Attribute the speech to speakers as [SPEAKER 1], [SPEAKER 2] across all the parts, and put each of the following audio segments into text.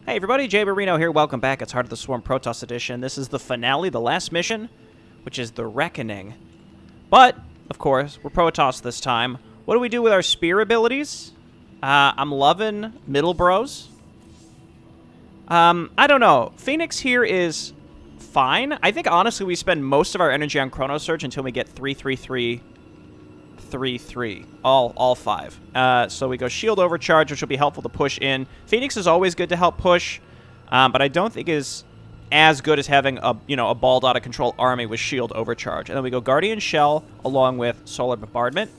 [SPEAKER 1] Hey everybody, Jay Raynor here. Welcome back. It's Heart of the Swarm Protoss Edition. This is the finale, the last mission, which is the Reckoning. But, of course, we're Protoss this time. What do we do with our spear abilities? I'm loving Middle Bros. I don't know. Phoenix here is fine. I think, honestly, we spend most of our energy on Chrono Surge until we get 3-3-3. 3-3. All five. So we go Shield Overcharge, which will be helpful to push in. Phoenix is always good to help push, but I don't think is as good as having a balled out of control army with Shield Overcharge. And then we go Guardian Shell along with Solar Bombardment.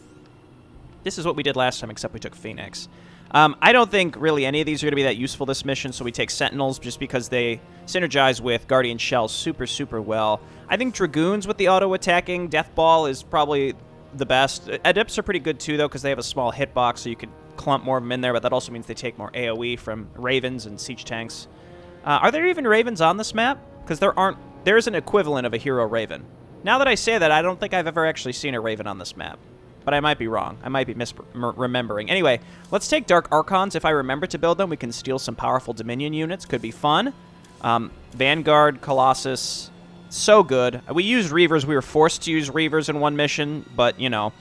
[SPEAKER 1] This is what we did last time, except we took Phoenix. I don't think really any of these are going to be that useful this mission, so we take Sentinels just because they synergize with Guardian Shell super well. I think Dragoons with the auto-attacking Death Ball is probably the best. Adepts are pretty good too, though, because they have a small hitbox, so you could clump more of them in there, but that also means they take more AoE from Ravens and Siege Tanks. Are there even Ravens on this map? Because there is an equivalent of a Hero Raven. Now that I say that, I don't think I've ever actually seen a Raven on this map. But I might be wrong. I might be remembering. Anyway, let's take Dark Archons. If I remember to build them, we can steal some powerful Dominion units. Could be fun. Vanguard, Colossus, so good. We used Reavers. We were forced to use Reavers in one mission, but, you know,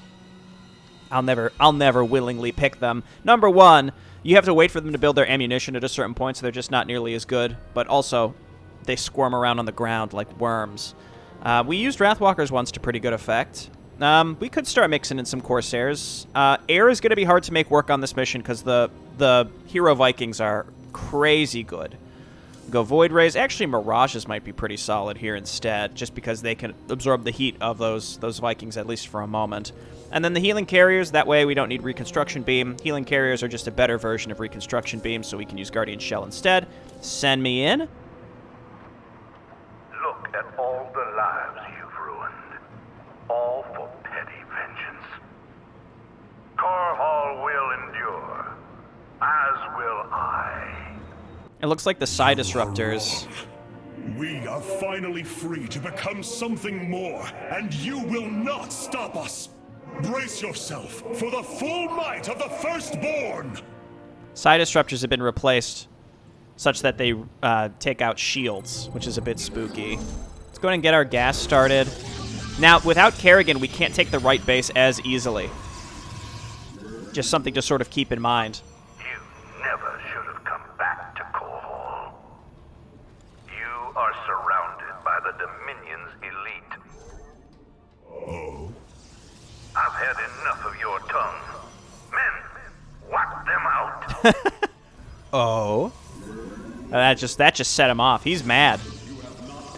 [SPEAKER 1] I'll never willingly pick them. Number one, you have to wait for them to build their ammunition at a certain point, so they're just not nearly as good. But also, they squirm around on the ground like worms. We used Wrathwalkers once to pretty good effect. We could start mixing in some Corsairs. Air is going to be hard to make work on this mission because the Hero Vikings are crazy good. Go Void Rays. Actually, Mirages might be pretty solid here instead, just because they can absorb the heat of those Vikings, at least for a moment. And then the Healing Carriers, that way we don't need Reconstruction Beam. Healing Carriers are just a better version of Reconstruction Beam, so we can use Guardian Shell instead. Send me in.
[SPEAKER 2] Look at all the lives you've ruined. All for petty vengeance. Corhall will endure, as will I.
[SPEAKER 1] It looks like the Psi Disruptors.
[SPEAKER 3] We are finally free to become something more, and you will not stop us. Brace yourself for the full might of the Firstborn.
[SPEAKER 1] Psi Disruptors have been replaced such that they take out shields, which is a bit spooky. Let's go ahead and get our gas started. Now, without Kerrigan, we can't take the right base as easily. Just something to sort of keep in mind.
[SPEAKER 2] You never should have come back to Corhall. You are surrounded by the Dominion's elite.
[SPEAKER 3] Oh?
[SPEAKER 2] I've had enough of your tongue. Men, whack them out.
[SPEAKER 1] Oh. That just set him off. He's mad.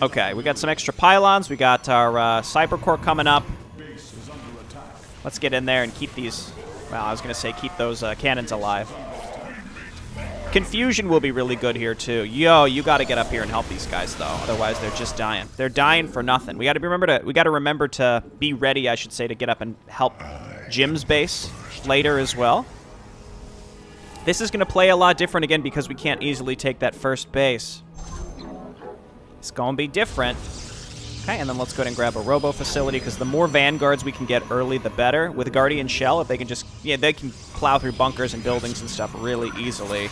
[SPEAKER 1] Okay, we got some extra pylons. We got our Cyber Core coming up. Let's get in there and keep these... Well, I was going to say keep those cannons alive. Confusion will be really good here, too. Yo, you got to get up here and help these guys, though. Otherwise, they're just dying. They're dying for nothing. We got to remember to be ready, I should say, to get up and help Jim's base later as well. This is going to play a lot different again because we can't easily take that first base. It's going to be different. Okay, and then let's go ahead and grab a Robo Facility, because the more Vanguards we can get early, the better. With Guardian Shell, if they can just... Yeah, they can plow through bunkers and buildings and stuff really easily.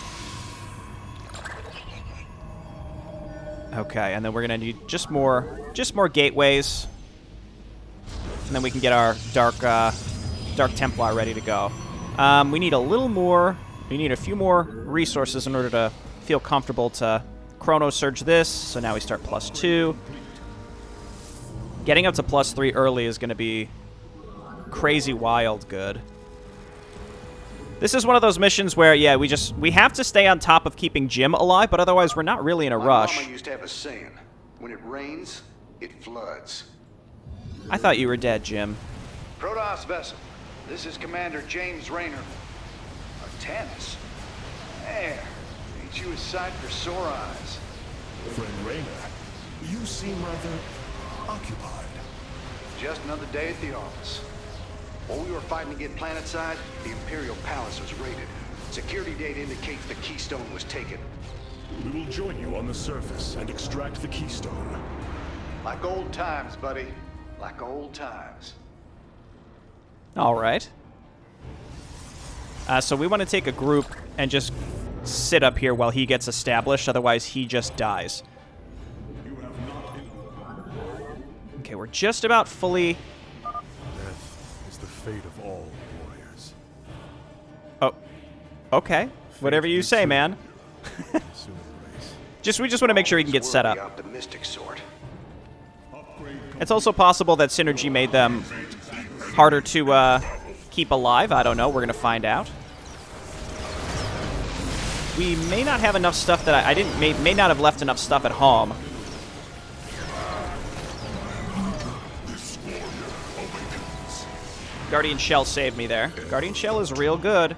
[SPEAKER 1] Okay, and then we're going to need just more gateways. And then we can get our Dark Templar ready to go. We need a little more... We need a few more resources in order to feel comfortable to Chrono Surge this. So now we start +2. Getting up to +3 early is going to be crazy wild good. This is one of those missions where, yeah, we have to stay on top of keeping Jim alive, but otherwise we're not really in a rush.
[SPEAKER 4] My mama used to have a saying, when it rains, it floods.
[SPEAKER 1] I thought you were dead, Jim.
[SPEAKER 4] Protoss vessel, this is Commander James Raynor. Artanis? There, ain't you a sight for sore eyes?
[SPEAKER 3] Friend Raynor, you seem rather occupied.
[SPEAKER 4] Just another day at the office. While we were fighting to get planetside, the Imperial Palace was raided. Security data indicates the Keystone was taken.
[SPEAKER 3] We will join you on the surface and extract the Keystone.
[SPEAKER 4] Like old times, buddy. Like old times.
[SPEAKER 1] All right. So we want to take a group and just sit up here while he gets established, otherwise he just dies. Okay, we're just about fully...
[SPEAKER 3] Death is the fate of all warriors.
[SPEAKER 1] Oh, okay. Whatever you say, man. We just want to make sure he can get set up.
[SPEAKER 4] Optimistic sort.
[SPEAKER 1] It's also possible that Synergy made them harder to keep alive. I don't know. We're going to find out. We may not have enough stuff that I didn't... May not have left enough stuff at home. Guardian Shell saved me there. Guardian Shell is real good.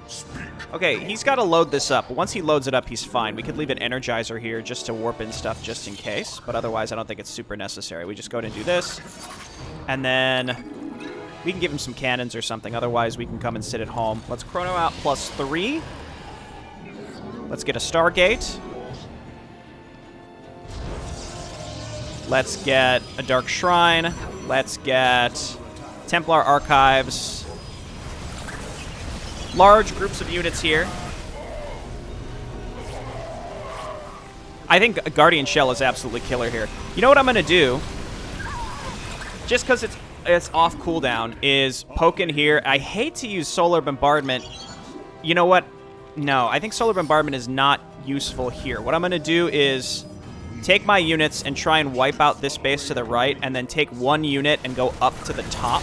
[SPEAKER 1] Okay, he's got to load this up. Once he loads it up, he's fine. We could leave an Energizer here just to warp in stuff just in case. But otherwise, I don't think it's super necessary. We just go ahead and do this. And then we can give him some cannons or something. Otherwise, we can come and sit at home. Let's chrono out +3. Let's get a Stargate. Let's get a Dark Shrine. Let's get Templar Archives. Large groups of units here. I think a Guardian Shell is absolutely killer here. You know what I'm going to do? Just because it's off cooldown, is poke in here. I hate to use Solar Bombardment. You know what? No, I think Solar Bombardment is not useful here. What I'm going to do is take my units and try and wipe out this base to the right, and then take one unit and go up to the top.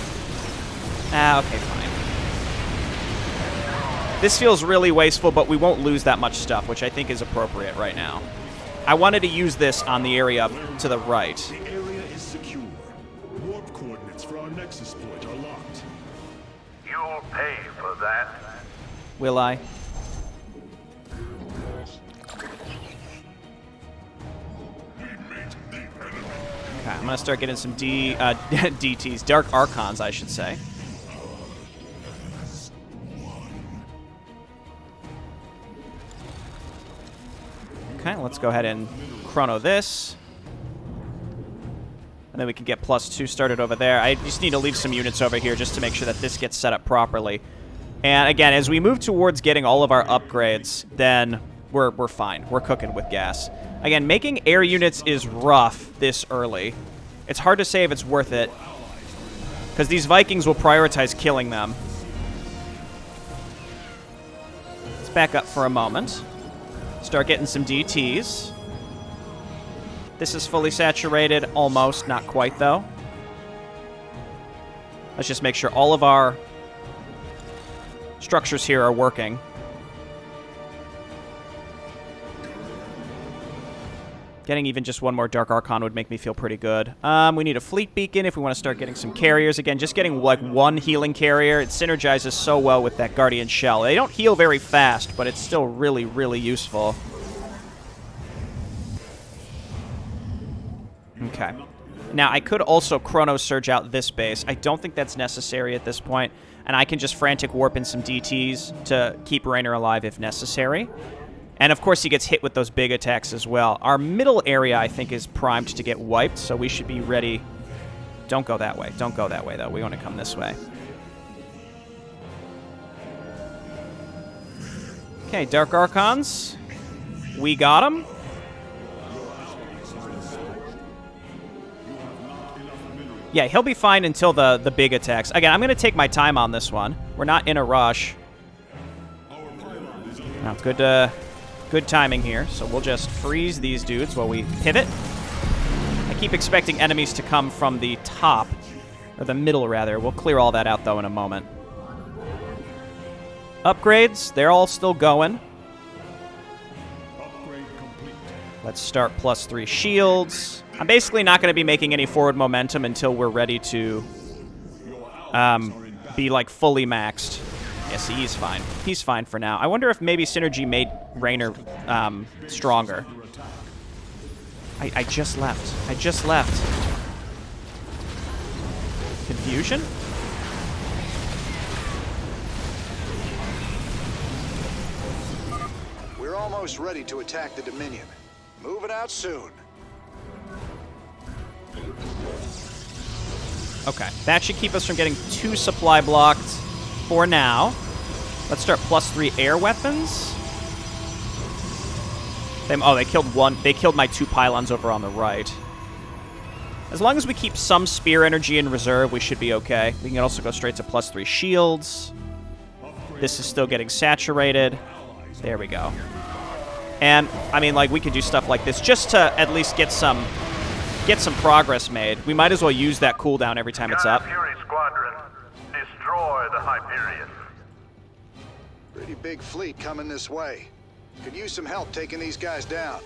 [SPEAKER 1] Okay, fine. This feels really wasteful, but we won't lose that much stuff, which I think is appropriate right now. I wanted to use this on the area to the right.
[SPEAKER 3] The area is secure. Warp coordinates for our Nexus point are locked.
[SPEAKER 2] You'll pay for that.
[SPEAKER 1] Will I? Okay, I'm gonna start getting some DTs, Dark Archons, I should say. Okay, let's go ahead and chrono this. And then we can get +2 started over there. I just need to leave some units over here just to make sure that this gets set up properly. And again, as we move towards getting all of our upgrades, then we're fine. We're cooking with gas. Again, making air units is rough this early. It's hard to say if it's worth it, because these Vikings will prioritize killing them. Let's back up for a moment. Start getting some DTs. This is fully saturated. Almost. Not quite, though. Let's just make sure all of our structures here are working. Getting even just one more Dark Archon would make me feel pretty good. We need a fleet beacon if we want to start getting some carriers. Again, just getting like one healing carrier. It synergizes so well with that Guardian Shell. They don't heal very fast, but it's still really, really useful. Okay. Now, I could also Chrono Surge out this base. I don't think that's necessary at this point, and I can just frantic warp in some DTs to keep Raynor alive if necessary. And, of course, he gets hit with those big attacks as well. Our middle area, I think, is primed to get wiped, so we should be ready. Don't go that way. Don't go that way, though. We want to come this way. Okay, Dark Archons. We got them. Yeah, he'll be fine until the big attacks. Again, I'm going to take my time on this one. We're not in a rush. Now, good timing here. So we'll just freeze these dudes while we pivot. I keep expecting enemies to come from the top, or the middle, rather. We'll clear all that out, though, in a moment. Upgrades, they're all still going. Let's start +3 shields. I'm basically not going to be making any forward momentum until we're ready to be, like, fully maxed. Yeah, see, he's fine. He's fine for now. I wonder if maybe Synergy made Raynor stronger. I just left. I just left. Confusion?
[SPEAKER 4] We're almost ready to attack the Dominion. Moving out soon.
[SPEAKER 1] Okay, that should keep us from getting too supply blocked for now. Let's start +3 air weapons. Oh, they killed one. They killed my 2 pylons over on the right. As long as we keep some spear energy in reserve, we should be okay. We can also go straight to +3 shields. This is still getting saturated. There we go. And, I mean, like, we could do stuff like this just to at least get some progress made. We might as well use that cooldown every time it's up.
[SPEAKER 2] Fury Squadron, destroy the Hyperion.
[SPEAKER 4] Pretty big fleet coming this way. Could use some help taking these guys down.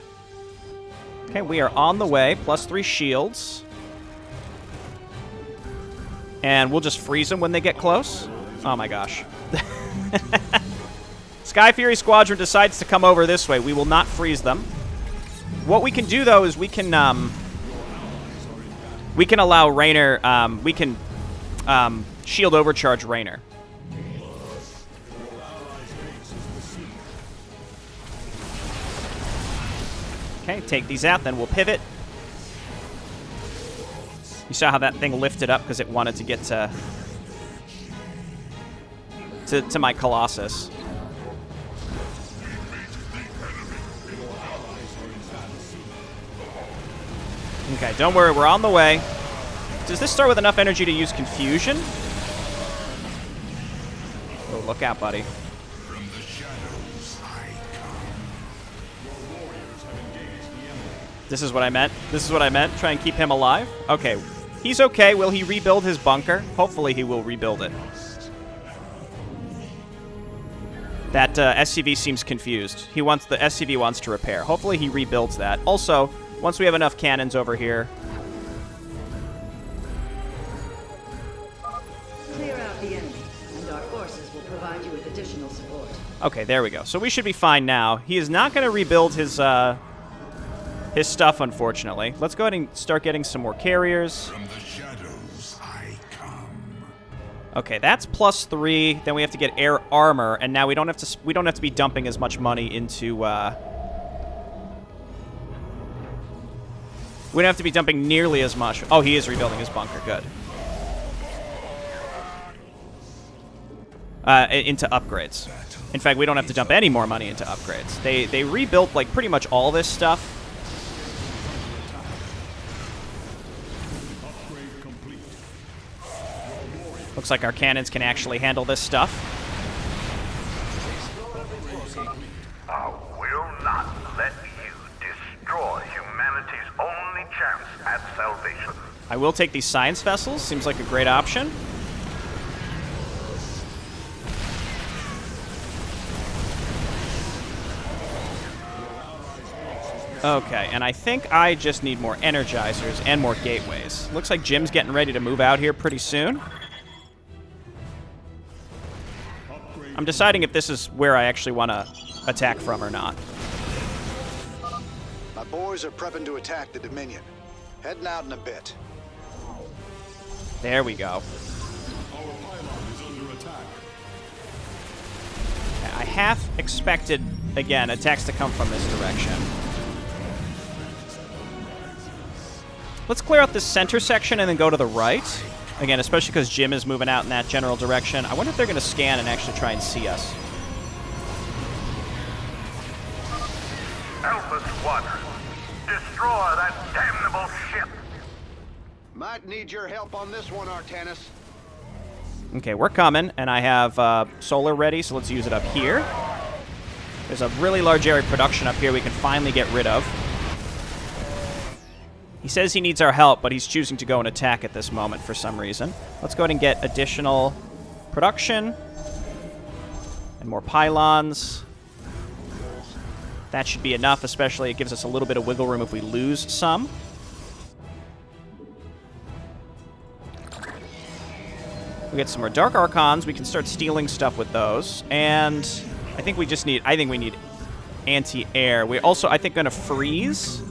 [SPEAKER 1] Okay, we are on the way. +3 shields. And we'll just freeze them when they get close. Oh my gosh. Sky Fury Squadron decides to come over this way. We will not freeze them. What we can do, though, is we can allow Raynor, we can shield overcharge Raynor. Okay, take these out, then we'll pivot. You saw how that thing lifted up because it wanted to get to my Colossus. Okay, don't worry, we're on the way. Does this start with enough energy to use Confusion? Oh, look out, buddy. This is what I meant. This is what I meant. Try and keep him alive. Okay. He's okay. Will he rebuild his bunker? Hopefully he will rebuild it. That SCV seems confused. The SCV wants to repair. Hopefully he rebuilds that. Also, once we have enough cannons over here.
[SPEAKER 5] Clear out the enemy, and our forces will provide you with additional support.
[SPEAKER 1] Okay, there we go. So we should be fine now. He is not going to rebuild his stuff, unfortunately. Let's go ahead and start getting some more carriers.
[SPEAKER 3] From the shadows I come.
[SPEAKER 1] Okay, that's +3. Then we have to get air armor, and now we don't have to be dumping as much money into we don't have to be dumping nearly as much. Oh, he is rebuilding his bunker. Good. Into upgrades. In fact, we don't have to dump any more money into upgrades. They rebuilt like pretty much all this stuff. Looks like our cannons can actually handle this stuff.
[SPEAKER 2] I will not let you destroy humanity's only chance at salvation.
[SPEAKER 1] I will take these science vessels. Seems like a great option. Okay, and I think I just need more energizers and more gateways. Looks like Jim's getting ready to move out here pretty soon. I'm deciding if this is where I actually want to attack from or not.
[SPEAKER 4] My boys are prepping to attack the Dominion. Heading out in a bit.
[SPEAKER 1] There we go.
[SPEAKER 3] Our pylon is under attack.
[SPEAKER 1] I half expected, again, attacks to come from this direction. Let's clear out this center section and then go to the right. Again, especially because Jim is moving out in that general direction. I wonder if they're going to scan and actually try and see us.
[SPEAKER 2] Alpha Squadron, destroy that damnable ship.
[SPEAKER 4] Might need your help on this one, Artanis.
[SPEAKER 1] Okay, we're coming, and I have solar ready, so let's use it up here. There's a really large area of production up here we can finally get rid of. He says he needs our help, but he's choosing to go and attack at this moment for some reason. Let's go ahead and get additional production and more pylons. That should be enough, especially it gives us a little bit of wiggle room if we lose some. We get some more Dark Archons. We can start stealing stuff with those. And I think we need anti-air. We're also, I think, going to freeze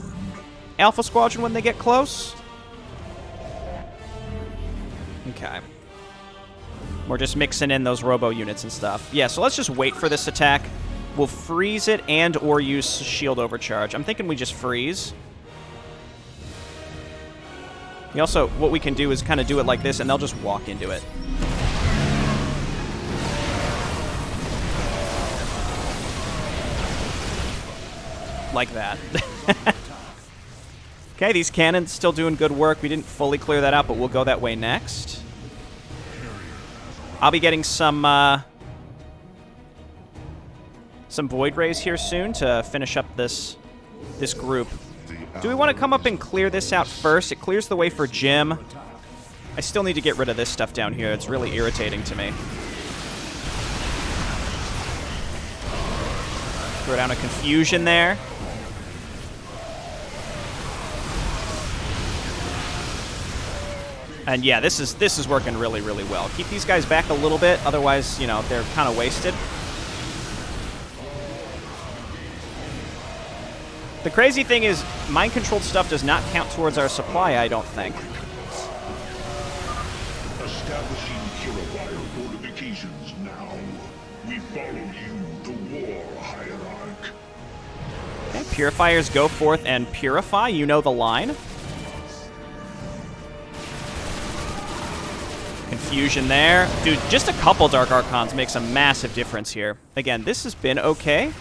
[SPEAKER 1] Alpha Squadron when they get close. Okay. We're just mixing in those robo units and stuff. Yeah, so let's just wait for this attack. We'll freeze it and or use shield overcharge. I'm thinking we just freeze. We also, what we can do is kind of do it like this, and they'll just walk into it. like that. Okay, these cannons still doing good work. We didn't fully clear that out, but we'll go that way next. I'll be getting some Void Rays here soon to finish up this group. Do we want to come up and clear this out first? It clears the way for Jim. I still need to get rid of this stuff down here. It's really irritating to me. Throw down a confusion there. And yeah, this is working really, really well. Keep these guys back a little bit, otherwise, you know, they're kind of wasted. The crazy thing is, mind-controlled stuff does not count towards our supply, I don't think.
[SPEAKER 3] Establishing Kirawire fortifications now. We follow you, the war hierarch.
[SPEAKER 1] Okay, purifiers go forth and purify. You know the line. Confusion there. Dude, just a couple Dark Archons makes a massive difference here. Again, this has been okay.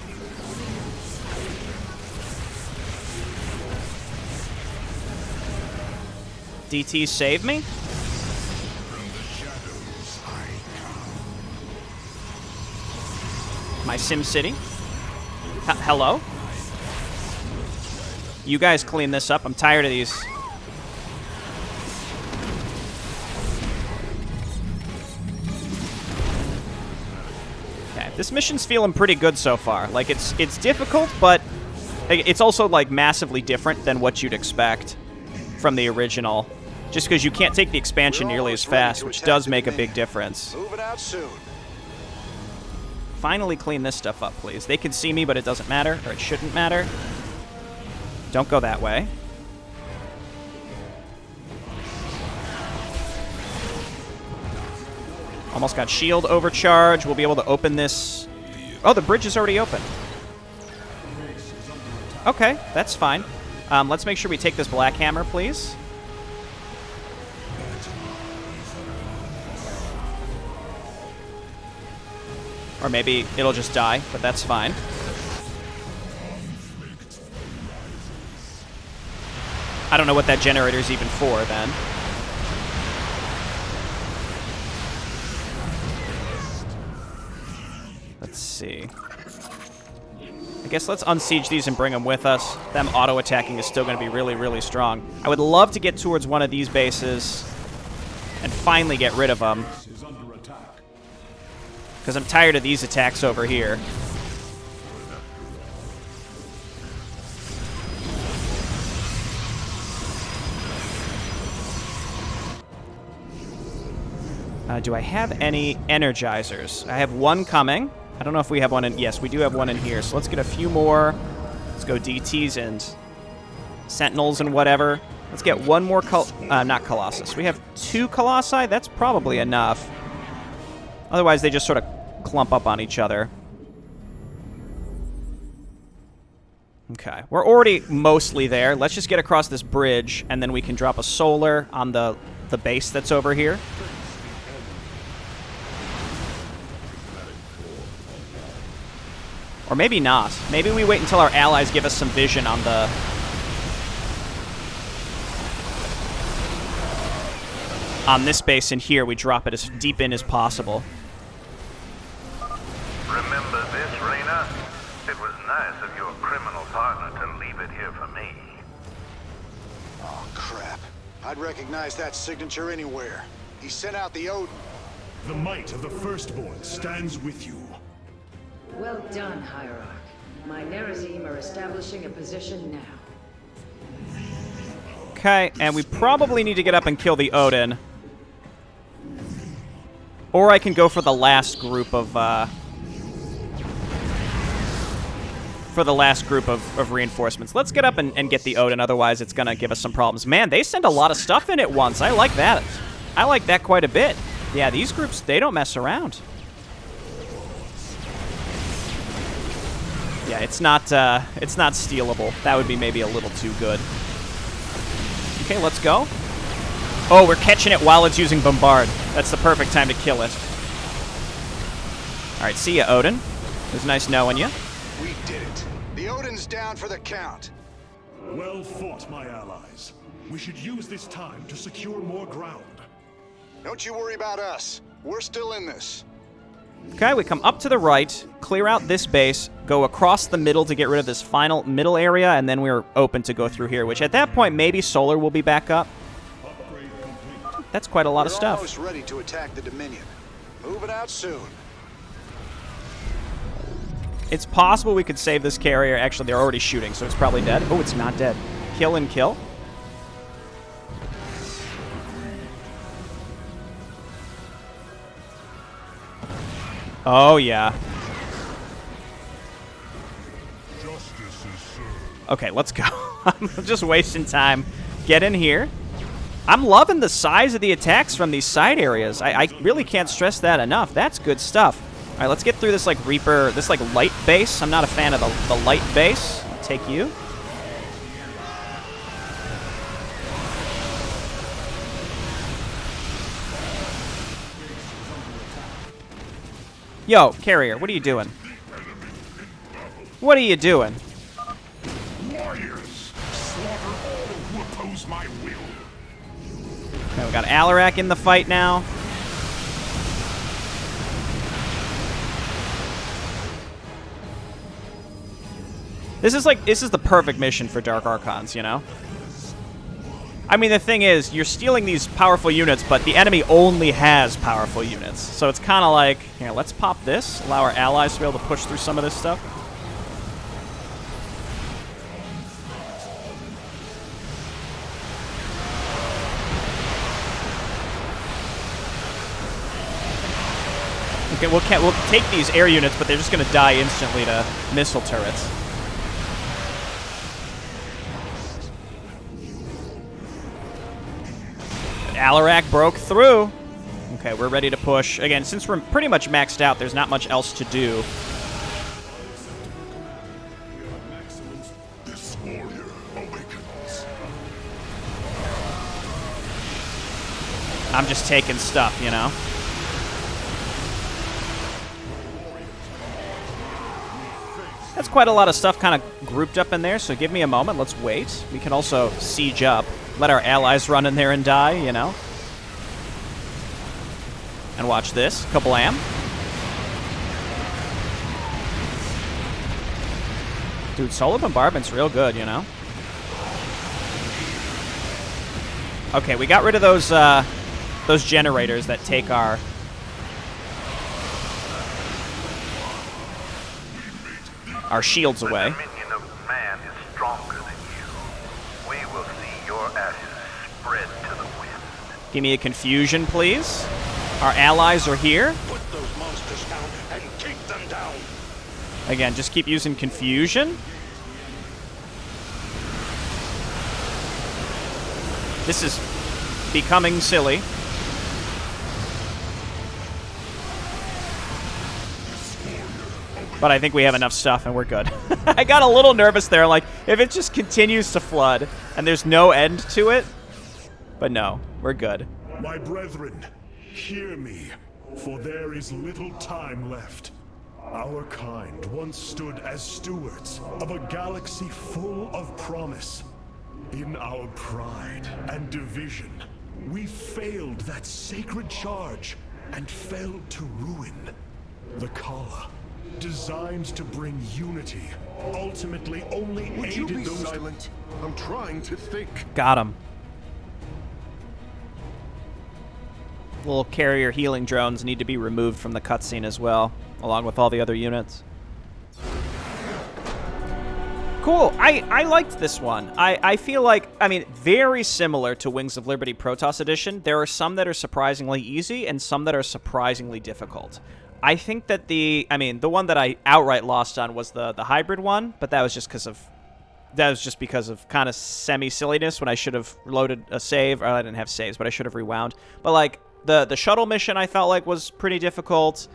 [SPEAKER 1] DT save me. My Sim City. Hello? You guys clean this up. I'm tired of these. Okay, this mission's feeling pretty good so far. Like, it's difficult, but it's also, like, massively different than what you'd expect from the original. Just because you can't take the expansion nearly as fast, which does make a big difference.
[SPEAKER 4] Moving out soon.
[SPEAKER 1] Finally clean this stuff up, please. They can see me, but it doesn't matter, or it shouldn't matter. Don't go that way. Almost got shield overcharge. We'll be able to open this. Oh, the bridge is already open. Okay, that's fine. Let's make sure we take this Black Hammer, please. Or maybe it'll just die, but that's fine. I don't know what that generator's even for, then. Let's see. I guess let's unsiege these and bring them with us. Them auto-attacking is still going to be really, really strong. I would love to get towards one of these bases and finally get rid of them. Because I'm tired of these attacks over here. Do I have any energizers? I have one coming. I don't know if we have one in... Yes, we do have one in here. So let's get a few more. Let's go DTs and Sentinels and whatever. Let's get one more... not Colossus. We have 2 Colossi. That's probably enough. Otherwise, they just sort of clump up on each other. Okay. We're already mostly there. Let's just get across this bridge, and then we can drop a solar on the base that's over here. Or maybe not. Maybe we wait until our allies give us some vision on the... on this base in here, we drop it as deep in as possible.
[SPEAKER 2] Remember this, Raynor? It was nice of your criminal partner to leave it here for me.
[SPEAKER 4] Oh, crap. I'd recognize that signature anywhere. He sent out the Odin.
[SPEAKER 3] The might of the Firstborn stands with you.
[SPEAKER 5] Well done, Hierarch. My Nerazim are establishing a position now.
[SPEAKER 1] Okay, and we probably need to get up and kill the Odin. Or I can go for the last group of, reinforcements. Let's get up and get the Odin, otherwise it's gonna give us some problems. Man, they send a lot of stuff in at once. I like that. I like that quite a bit. Yeah, these groups, they don't mess around. Yeah, it's not stealable. That would be maybe a little too good. Okay, let's go. Oh, we're catching it while it's using Bombard. That's the perfect time to kill it. All right, see ya, Odin. It was nice knowing you.
[SPEAKER 4] We did it. The Odin Odin's down for the count.
[SPEAKER 3] Well fought, my allies. We should use this time to secure more ground.
[SPEAKER 4] Don't you worry about us. We're still in this.
[SPEAKER 1] Okay, we come up to the right, clear out this base, go across the middle to get rid of this final middle area, and then we're open to go through here, which at that point, maybe Solar will be back up. That's quite a lot of stuff.
[SPEAKER 4] We're almost ready to attack the Dominion. Moving out soon.
[SPEAKER 1] It's possible we could save this carrier. Actually, they're already shooting, so it's probably dead. Oh, it's not dead. Kill and kill. Oh, yeah. Okay, let's go. I'm just wasting time. Get in here. I'm loving the size of the attacks from these side areas. I really can't stress that enough. That's good stuff. All right, let's get through this, like, Reaper, this, like, light base. I'm not a fan of the light base. I'll take you. Yo, carrier, what are you doing? What are you doing?
[SPEAKER 3] Warriors, slaughter all who oppose my will.
[SPEAKER 1] Okay, we got Alarak in the fight now. This is the perfect mission for Dark Archons, you know? I mean, the thing is, you're stealing these powerful units, but the enemy only has powerful units. So it's kind of like, here, let's pop this, allow our allies to be able to push through some of this stuff. Okay, we'll take these air units, but they're just going to die instantly to missile turrets. Alarak broke through. Okay, we're ready to push. Again, since we're pretty much maxed out, there's not much else to do.
[SPEAKER 3] This warrior awakens.
[SPEAKER 1] I'm just taking stuff, you know? That's quite a lot of stuff kind of grouped up in there, so give me a moment. Let's wait. We can also siege up. Let our allies run in there and die, you know? And watch this. Kablam. Dude, Solar Bombardment's real good, you know? Okay, we got rid of those generators that take our... shields away.
[SPEAKER 2] The dominion of man is stronger than you. We will see your ashes spread to the wind.
[SPEAKER 1] Give me a confusion, please. Our allies are here.
[SPEAKER 3] Put those monsters down and take them down.
[SPEAKER 1] Again, just keep using confusion. This is becoming silly. But I think we have enough stuff and we're good. I got a little nervous there, like, if it just continues to flood and there's no end to it. But no, we're good.
[SPEAKER 3] My brethren, hear me, for there is little time left. Our kind once stood as stewards of a galaxy full of promise. In our pride and division, we failed that sacred charge and fell to ruin. The Kala, designed to bring unity, ultimately only
[SPEAKER 6] Would you
[SPEAKER 3] aided
[SPEAKER 6] be
[SPEAKER 3] those...
[SPEAKER 6] silent? I'm trying to think.
[SPEAKER 1] Got him. Little carrier healing drones need to be removed from the cutscene as well, along with all the other units. Cool. I liked this one. I feel like, I mean, very similar to Wings of Liberty Protoss Edition. There are some that are surprisingly easy and some that are surprisingly difficult. I think that the one that I outright lost on was the hybrid one, but that was just because of kind of semi-silliness when I should have loaded a save, or I didn't have saves, but I should have rewound. But like the shuttle mission I felt like was pretty difficult.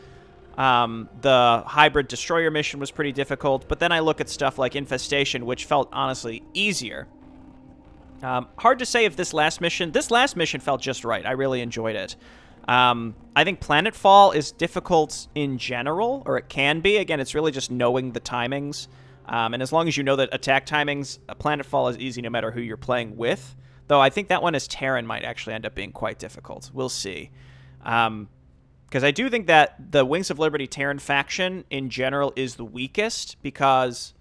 [SPEAKER 1] The hybrid destroyer mission was pretty difficult, but then I look at stuff like Infestation, which felt honestly easier. Hard to say if this last mission felt just right. I really enjoyed it. I think Planetfall is difficult in general, or it can be. Again, it's really just knowing the timings And as long as you know that attack timings, planetfall is easy no matter who you're playing with. Though I think that one as Terran might actually end up being quite difficult. We'll see. Because I do think that the Wings of Liberty Terran faction in general is the weakest because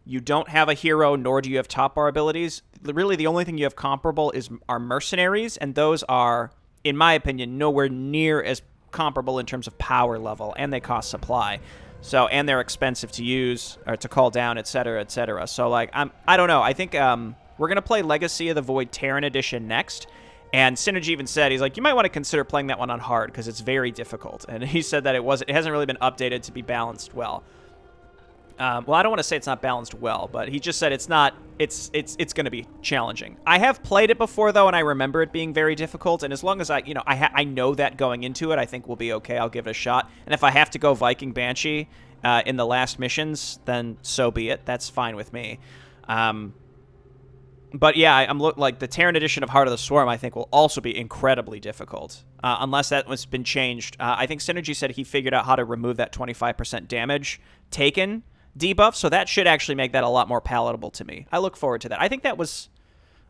[SPEAKER 1] you don't have a hero, nor do you have top bar abilities. Really, the only thing you have comparable are mercenaries, and those are, in my opinion, nowhere near as comparable in terms of power level, and they cost supply. So, and they're expensive to use or to call down, etc., etc. So, like, I don't know. I think we're gonna play Legacy of the Void Terran Edition next. And Synergy even said, he's like, you might want to consider playing that one on hard because it's very difficult. And he said that it hasn't really been updated to be balanced well. Well, I don't want to say it's not balanced well, but he just said it's not. It's going to be challenging. I have played it before though, and I remember it being very difficult. And as long as I know that going into it, I think we'll be okay. I'll give it a shot. And if I have to go Viking Banshee in the last missions, then so be it. That's fine with me. But yeah, I'm like the Terran edition of Heart of the Swarm. I think will also be incredibly difficult, unless that has been changed. I think Synergy said he figured out how to remove that 25% damage taken debuff, so that should actually make that a lot more palatable to me. I look forward to that. I think that was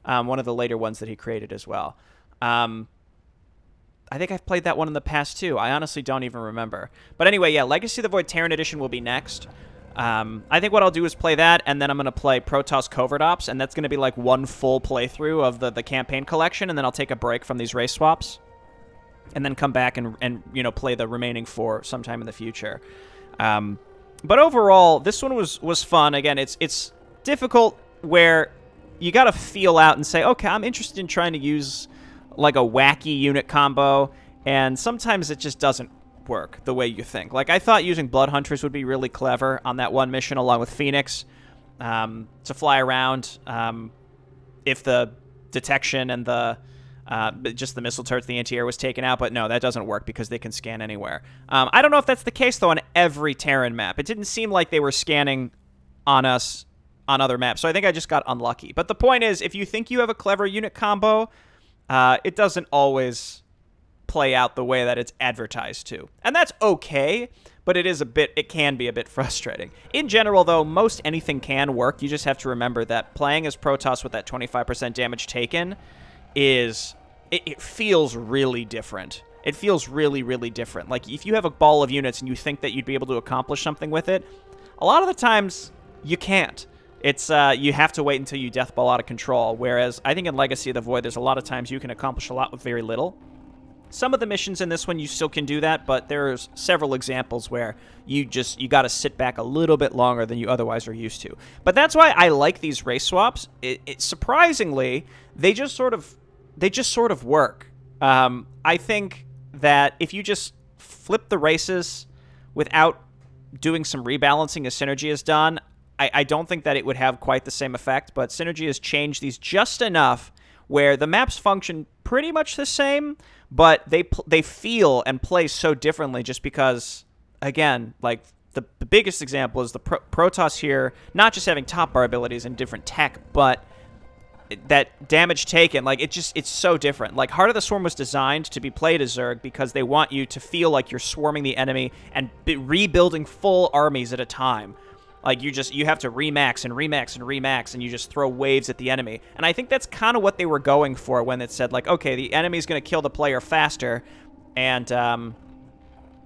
[SPEAKER 1] one of the later ones that he created as well. I think I've played that one in the past too. I honestly don't even remember. But anyway, yeah, Legacy of the Void Terran Edition will be next. I think what I'll do is play that, and then I'm going to play Protoss Covert Ops, and that's going to be like one full playthrough of the campaign collection, and then I'll take a break from these race swaps, and then come back and play the remaining 4 sometime in the future. But overall, this one was fun. Again, it's difficult where you got to feel out and say, okay, I'm interested in trying to use like a wacky unit combo, and sometimes it just doesn't work the way you think. Like, I thought using Blood Hunters would be really clever on that one mission along with Phoenix to fly around if the detection and just the missile turrets, the anti-air was taken out, but no, that doesn't work because they can scan anywhere. I don't know if that's the case, though, on every Terran map. It didn't seem like they were scanning on us on other maps, so I think I just got unlucky. But the point is, if you think you have a clever unit combo, it doesn't always play out the way that it's advertised to. And that's okay, but it can be a bit frustrating. In general, though, most anything can work. You just have to remember that playing as Protoss with that 25% damage taken it feels really different. It feels really, really different. Like, if you have a ball of units and you think that you'd be able to accomplish something with it, a lot of the times you can't. It's you have to wait until you deathball out of control, whereas I think in Legacy of the Void, there's a lot of times you can accomplish a lot with very little. Some of the missions in this one, you still can do that, but there's several examples where you got to sit back a little bit longer than you otherwise are used to. But that's why I like these race swaps. Surprisingly, they just sort of work. I think that if you just flip the races without doing some rebalancing as Synergy has done, I don't think that it would have quite the same effect, but Synergy has changed these just enough where the maps function pretty much the same, but they feel and play so differently just because, again, like the biggest example is the Protoss here, not just having top bar abilities and different tech, but that damage taken, like it's so different. Like, Heart of the Swarm was designed to be played as Zerg because they want you to feel like you're swarming the enemy and rebuilding full armies at a time. Like, you have to remax and remax and remax, and you just throw waves at the enemy. And I think that's kind of what they were going for when it said, like, okay, the enemy's going to kill the player faster, and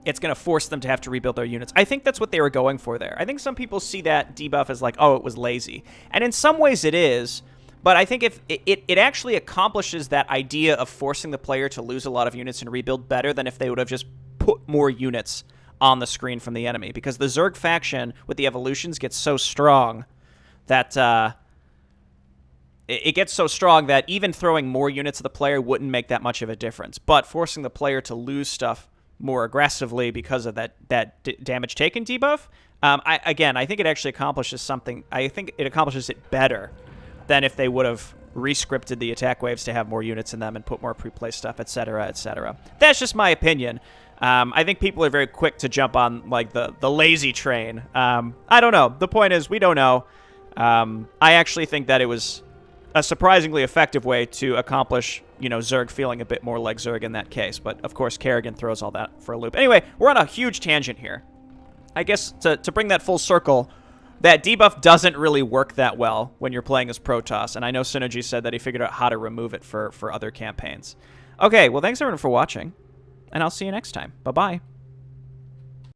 [SPEAKER 1] it's going to force them to have to rebuild their units. I think that's what they were going for there. I think some people see that debuff as like, oh, it was lazy. And in some ways it is, but I think if it actually accomplishes that idea of forcing the player to lose a lot of units and rebuild better than if they would have just put more units on the screen from the enemy, because the Zerg faction with the evolutions gets so strong that it gets so strong that even throwing more units at the player wouldn't make that much of a difference. But forcing the player to lose stuff more aggressively because of that damage taken debuff, I think it actually accomplishes something. I think it accomplishes it better than if they would have rescripted the attack waves to have more units in them and put more pre-play stuff, etc., etc. That's just my opinion. I think people are very quick to jump on, like, the lazy train. I don't know. The point is, we don't know. I actually think that it was a surprisingly effective way to accomplish, Zerg feeling a bit more like Zerg in that case. But, of course, Kerrigan throws all that for a loop. Anyway, we're on a huge tangent here. I guess to bring that full circle, that debuff doesn't really work that well when you're playing as Protoss, and I know Synergy said that he figured out how to remove it for other campaigns. Okay, well, thanks everyone for watching, and I'll see you next time. Bye-bye.